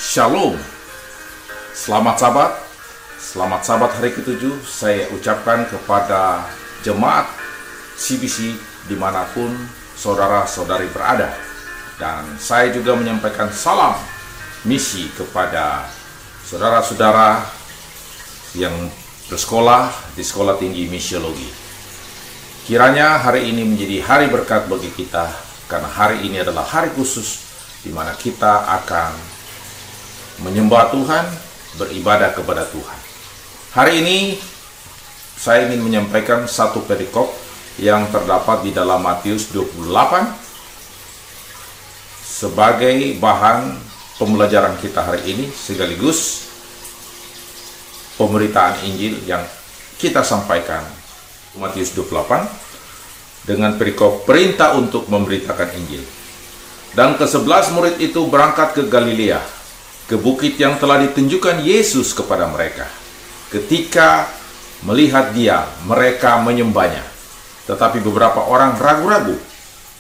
Shalom. Selamat sabat hari ke-7 saya ucapkan kepada jemaat CBC dimanapun saudara-saudari berada. Dan saya juga menyampaikan salam misi kepada saudara-saudara yang bersekolah di Sekolah Tinggi Misiologi. Kiranya hari ini menjadi hari berkat bagi kita, karena hari ini adalah hari khusus di mana kita akan menyembah Tuhan, beribadah kepada Tuhan. Hari ini saya ingin menyampaikan satu perikop yang terdapat di dalam Matius 28 sebagai bahan pembelajaran kita hari ini, sekaligus pemberitaan Injil yang kita sampaikan. Matius 28 dengan perikop perintah untuk memberitakan Injil. Dan ke-11 murid itu berangkat ke Galilea, ke bukit yang telah ditunjukkan Yesus kepada mereka. Ketika melihat Dia, mereka menyembahnya. Tetapi beberapa orang ragu-ragu.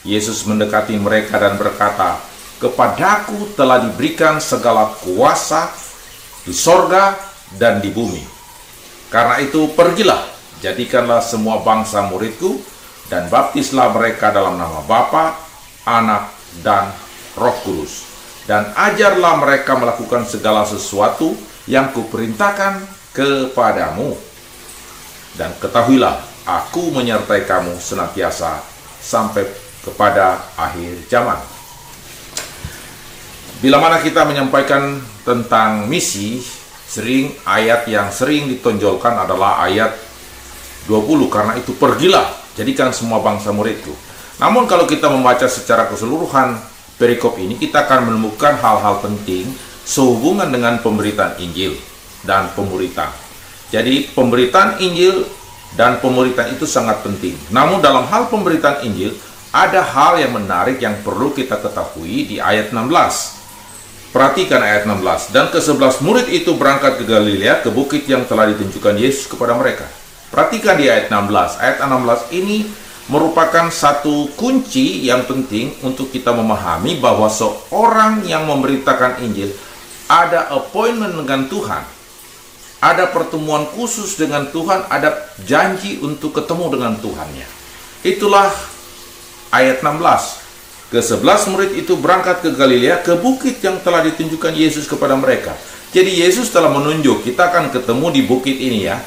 Yesus mendekati mereka dan berkata, "Kepadaku telah diberikan segala kuasa di sorga dan di bumi. Karena itu pergilah, jadikanlah semua bangsa muridku, dan baptislah mereka dalam nama Bapa, Anak, dan Roh Kudus. Dan ajarlah mereka melakukan segala sesuatu yang kuperintahkan kepadamu. Dan ketahuilah, aku menyertai kamu senantiasa sampai kepada akhir zaman." Bila mana kita menyampaikan tentang misi, ayat yang sering ditonjolkan adalah ayat 20, karena itu pergilah, jadikan semua bangsa muridku. Namun kalau kita membaca secara keseluruhan perikop ini, kita akan menemukan hal-hal penting sehubungan dengan pemberitaan Injil dan pemuritan. Jadi pemberitaan Injil dan pemuritan itu sangat penting. Namun dalam hal pemberitaan Injil, ada hal yang menarik yang perlu kita ketahui di ayat 16. Perhatikan ayat 16. Dan ke-11 murid itu berangkat ke Galilea, ke bukit yang telah ditunjukkan Yesus kepada mereka. Perhatikan di ayat 16. Ayat 16 ini merupakan satu kunci yang penting untuk kita memahami bahwa seorang yang memberitakan Injil ada appointment dengan Tuhan, ada pertemuan khusus dengan Tuhan, ada janji untuk ketemu dengan Tuhannya. Itulah ayat 16. Ke-11 murid itu berangkat ke Galilea, ke bukit yang telah ditunjukkan Yesus kepada mereka. Jadi Yesus telah menunjuk, kita akan ketemu di bukit ini ya.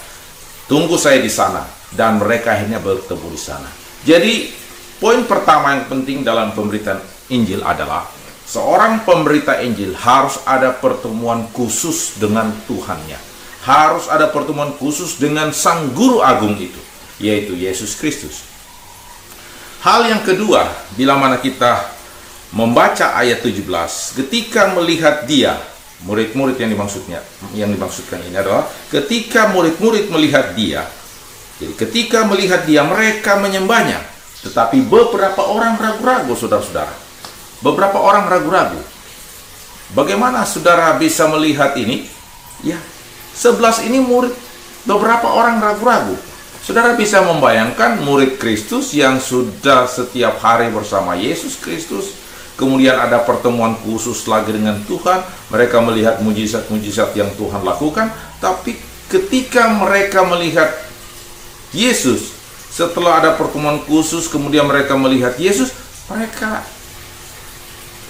Tunggu saya di sana. Dan mereka akhirnya bertemu di sana. Jadi, poin pertama yang penting dalam pemberitaan Injil adalah seorang pemberita Injil harus ada pertemuan khusus dengan Tuhannya. Harus ada pertemuan khusus dengan Sang Guru Agung itu, yaitu Yesus Kristus. Hal yang kedua, bila mana kita membaca ayat 17, ketika melihat Dia, murid-murid yang dimaksudkan ini adalah ketika murid-murid melihat Dia. Jadi ketika melihat Dia, mereka menyembahnya. Tetapi beberapa orang ragu-ragu, saudara-saudara. Beberapa orang ragu-ragu. Bagaimana saudara bisa melihat ini? Ya, 11 ini murid, beberapa orang ragu-ragu. Saudara bisa membayangkan murid Kristus yang sudah setiap hari bersama Yesus Kristus. Kemudian ada pertemuan khusus lagi dengan Tuhan. Mereka melihat mujizat-mujizat yang Tuhan lakukan. Tapi ketika mereka melihat Yesus, setelah ada pertemuan khusus, kemudian mereka melihat Yesus, mereka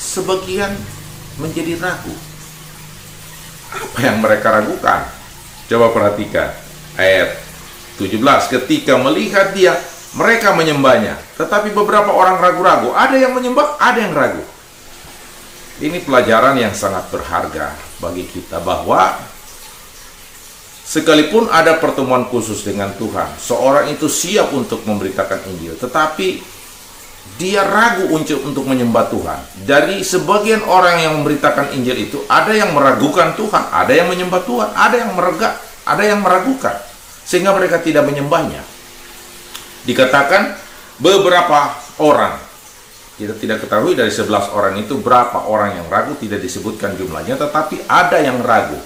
sebagian menjadi ragu. Apa yang mereka ragukan? Coba perhatikan ayat 17. Ketika melihat Dia, mereka menyembahnya. Tetapi beberapa orang ragu-ragu. Ada yang menyembah, ada yang ragu. Ini pelajaran yang sangat berharga bagi kita, bahwa sekalipun ada pertemuan khusus dengan Tuhan, seorang itu siap untuk memberitakan Injil, tetapi dia ragu untuk menyembah Tuhan. Dari sebagian orang yang memberitakan Injil itu, ada yang meragukan Tuhan, ada yang menyembah Tuhan, ada yang meragukan, sehingga mereka tidak menyembahnya. Dikatakan beberapa orang. Kita tidak ketahui dari 11 orang itu berapa orang yang ragu, tidak disebutkan jumlahnya, tetapi ada yang ragu.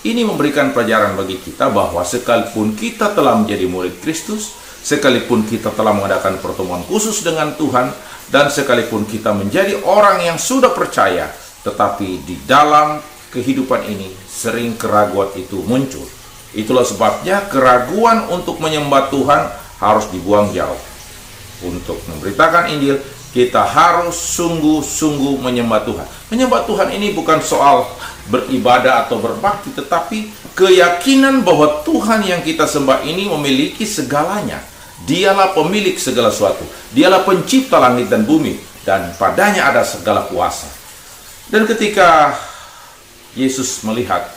Ini memberikan pelajaran bagi kita bahwa sekalipun kita telah menjadi murid Kristus, sekalipun kita telah mengadakan pertemuan khusus dengan Tuhan, dan sekalipun kita menjadi orang yang sudah percaya, tetapi di dalam kehidupan ini sering keraguan itu muncul. Itulah sebabnya keraguan untuk menyembah Tuhan harus dibuang jauh. Untuk memberitakan Injil, kita harus sungguh-sungguh menyembah Tuhan. Menyembah Tuhan ini bukan soal beribadah atau berbakti, tetapi keyakinan bahwa Tuhan yang kita sembah ini memiliki segalanya. Dialah pemilik segala sesuatu. Dialah pencipta langit dan bumi, dan padanya ada segala kuasa. Dan ketika Yesus melihat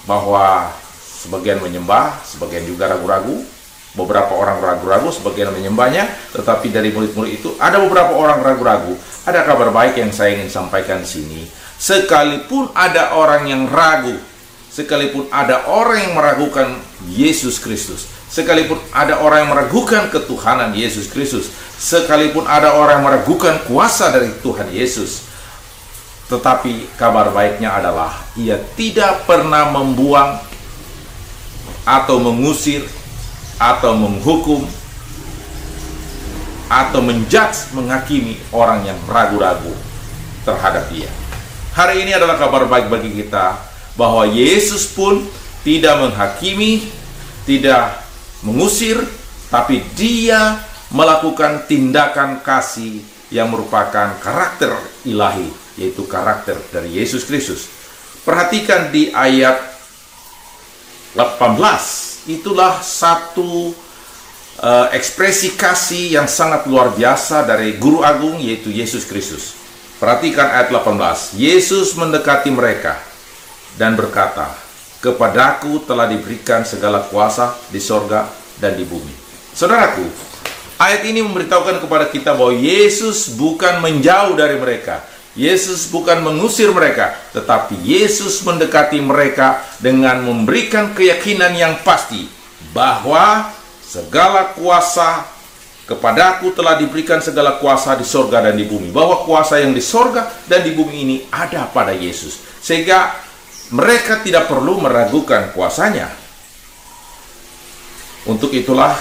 bahwa sebagian menyembah, sebagian juga ragu-ragu, beberapa orang ragu-ragu, sebagian menyembahnya, tetapi dari murid-murid itu ada beberapa orang ragu-ragu. Ada kabar baik yang saya ingin sampaikan di sini. Sekalipun ada orang yang ragu, sekalipun ada orang yang meragukan Yesus Kristus, sekalipun ada orang yang meragukan ketuhanan Yesus Kristus, sekalipun ada orang yang meragukan kuasa dari Tuhan Yesus, tetapi kabar baiknya adalah ia tidak pernah membuang atau mengusir atau menghukum atau menjudge, menghakimi orang yang ragu-ragu terhadap dia. Hari ini adalah kabar baik bagi kita bahwa Yesus pun tidak menghakimi, tidak mengusir, tapi dia melakukan tindakan kasih yang merupakan karakter ilahi, yaitu karakter dari Yesus Kristus. Perhatikan di ayat 18, itulah satu ekspresi kasih yang sangat luar biasa dari Guru Agung, yaitu Yesus Kristus. Perhatikan ayat 18. Yesus mendekati mereka dan berkata, "Kepadaku telah diberikan segala kuasa di sorga dan di bumi." Saudaraku, ayat ini memberitahukan kepada kita bahwa Yesus bukan menjauh dari mereka. Yesus bukan mengusir mereka, tetapi Yesus mendekati mereka dengan memberikan keyakinan yang pasti bahwa segala kuasa kepadaku telah diberikan segala kuasa di sorga dan di bumi. Bahwa kuasa yang di sorga dan di bumi ini ada pada Yesus. Sehingga mereka tidak perlu meragukan kuasanya. Untuk itulah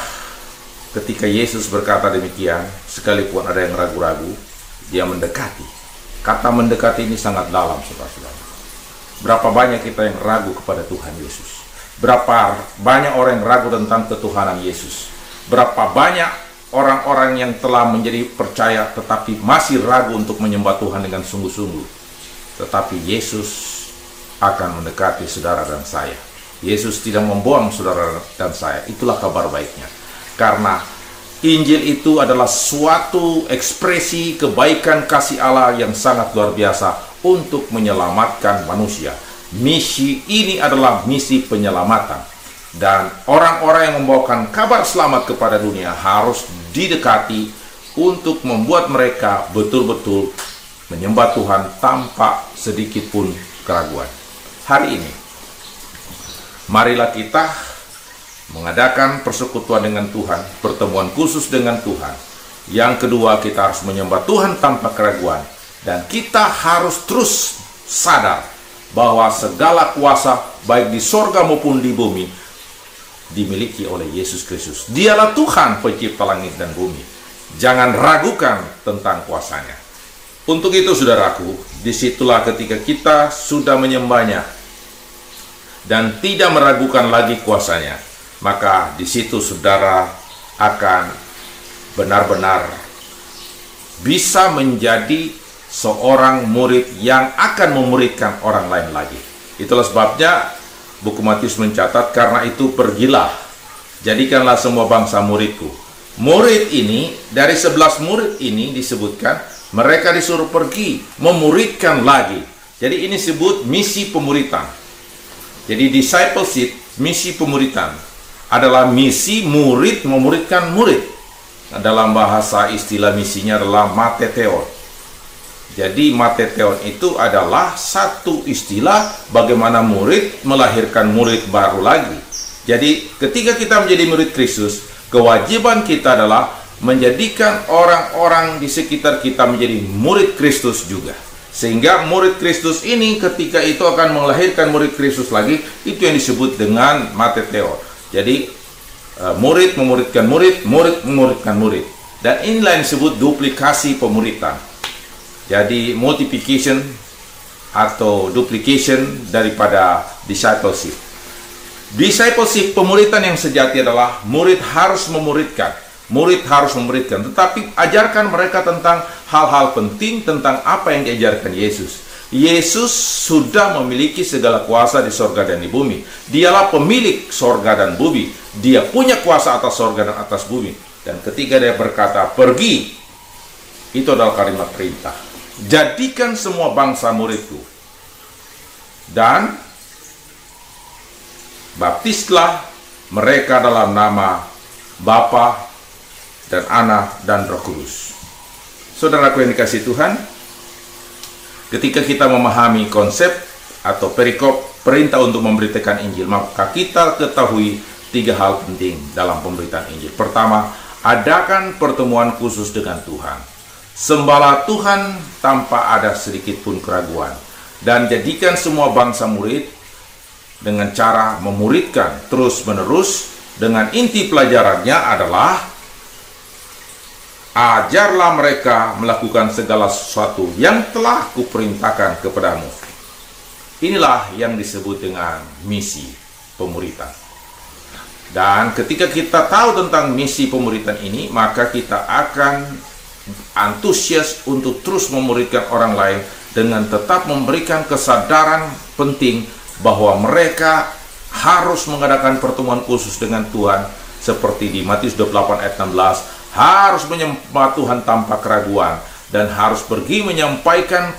ketika Yesus berkata demikian, sekalipun ada yang ragu-ragu, dia mendekati. Kata mendekati ini sangat dalam, saudara-saudara. Berapa banyak kita yang ragu kepada Tuhan Yesus? Berapa banyak orang yang ragu tentang ketuhanan Yesus? Berapa banyak orang-orang yang telah menjadi percaya tetapi masih ragu untuk menyembah Tuhan dengan sungguh-sungguh? Tetapi Yesus akan mendekati saudara dan saya. Yesus tidak membuang saudara dan saya. Itulah kabar baiknya. Karena Injil itu adalah suatu ekspresi kebaikan kasih Allah yang sangat luar biasa untuk menyelamatkan manusia. Misi ini adalah misi penyelamatan. Dan orang-orang yang membawakan kabar selamat kepada dunia harus didekati untuk membuat mereka betul-betul menyembah Tuhan tanpa sedikit pun keraguan. Hari ini, marilah kita mengadakan persekutuan dengan Tuhan, pertemuan khusus dengan Tuhan. Yang kedua, kita harus menyembah Tuhan tanpa keraguan. Dan kita harus terus sadar bahwa segala kuasa, baik di sorga maupun di bumi, dimiliki oleh Yesus Kristus. Dialah Tuhan pencipta langit dan bumi. Jangan ragukan tentang kuasanya. Untuk itu, saudaraku, disitulah ketika kita sudah menyembahnya dan tidak meragukan lagi kuasanya, maka di situ saudara akan benar-benar bisa menjadi seorang murid yang akan memuridkan orang lain lagi. Itulah sebabnya buku Matius mencatat, karena itu pergilah, jadikanlah semua bangsa muridku. Murid ini, dari 11 murid ini disebutkan, mereka disuruh pergi, memuridkan lagi. Jadi ini disebut misi pemuritan. Jadi discipleship, misi pemuritan, adalah misi murid memuridkan murid. Dalam bahasa istilah misinya adalah mateteon. Jadi mateteon itu adalah satu istilah bagaimana murid melahirkan murid baru lagi. Jadi ketika kita menjadi murid Kristus, kewajiban kita adalah menjadikan orang-orang di sekitar kita menjadi murid Kristus juga. Sehingga murid Kristus ini ketika itu akan melahirkan murid Kristus lagi, itu yang disebut dengan mateteon. Jadi murid memuridkan murid, murid memuridkan murid. Dan inilah yang disebut duplikasi pemuritan. Jadi multiplication atau duplication daripada discipleship. Discipleship, pemuritan yang sejati adalah murid harus memuridkan. Murid harus memuridkan, tetapi ajarkan mereka tentang hal-hal penting tentang apa yang diajarkan Yesus. Yesus sudah memiliki segala kuasa di sorga dan di bumi. Dialah pemilik sorga dan bumi. Dia punya kuasa atas sorga dan atas bumi. Dan ketika dia berkata, pergi, itu adalah kalimat perintah. Jadikan semua bangsa muridku. Dan baptislah mereka dalam nama Bapa dan Anak dan Roh Kudus. Saudaraku yang dikasihi Tuhan, ketika kita memahami konsep atau perikop perintah untuk memberitakan Injil, maka kita ketahui 3 hal penting dalam pemberitaan Injil. Pertama, adakan pertemuan khusus dengan Tuhan. Sembahlah Tuhan tanpa ada sedikit pun keraguan. Dan jadikan semua bangsa murid dengan cara memuridkan terus-menerus, dengan inti pelajarannya adalah ajarlah mereka melakukan segala sesuatu yang telah kuperintahkan kepadamu. Inilah yang disebut dengan misi pemuritan. Dan ketika kita tahu tentang misi pemuritan ini, maka kita akan antusias untuk terus memuridkan orang lain dengan tetap memberikan kesadaran penting bahwa mereka harus mengadakan pertemuan khusus dengan Tuhan, seperti di Matius 28 ayat 16, harus menyembah Tuhan tanpa keraguan, dan harus pergi menyampaikan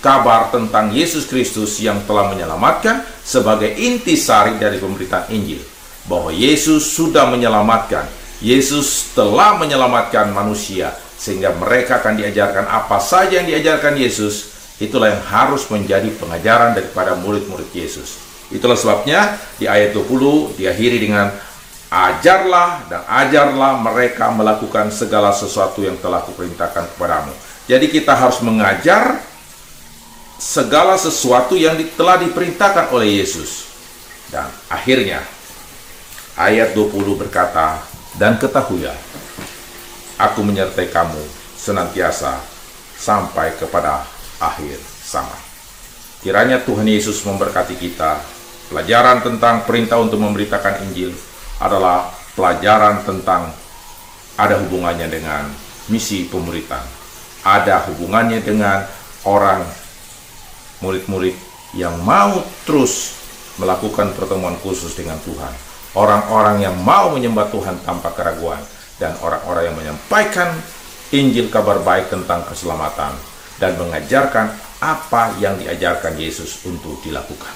kabar tentang Yesus Kristus yang telah menyelamatkan sebagai intisari dari pemberitaan Injil. Bahwa Yesus sudah menyelamatkan, Yesus telah menyelamatkan manusia, sehingga mereka akan diajarkan apa saja yang diajarkan Yesus. Itulah yang harus menjadi pengajaran daripada murid-murid Yesus. Itulah sebabnya di ayat 20 diakhiri dengan ajarlah dan ajarlah mereka melakukan segala sesuatu yang telah kuperintahkan kepadamu. Jadi kita harus mengajar segala sesuatu yang telah diperintahkan oleh Yesus. Dan akhirnya ayat 20 berkata, dan ketahuilah, aku menyertai kamu senantiasa sampai kepada akhir zaman. Kiranya Tuhan Yesus memberkati kita. Pelajaran tentang perintah untuk memberitakan Injil adalah pelajaran tentang ada hubungannya dengan misi pemuritan. Ada hubungannya dengan orang murid-murid yang mau terus melakukan pertemuan khusus dengan Tuhan. Orang-orang yang mau menyembah Tuhan tanpa keraguan. Dan orang-orang yang menyampaikan Injil kabar baik tentang keselamatan dan mengajarkan apa yang diajarkan Yesus untuk dilakukan.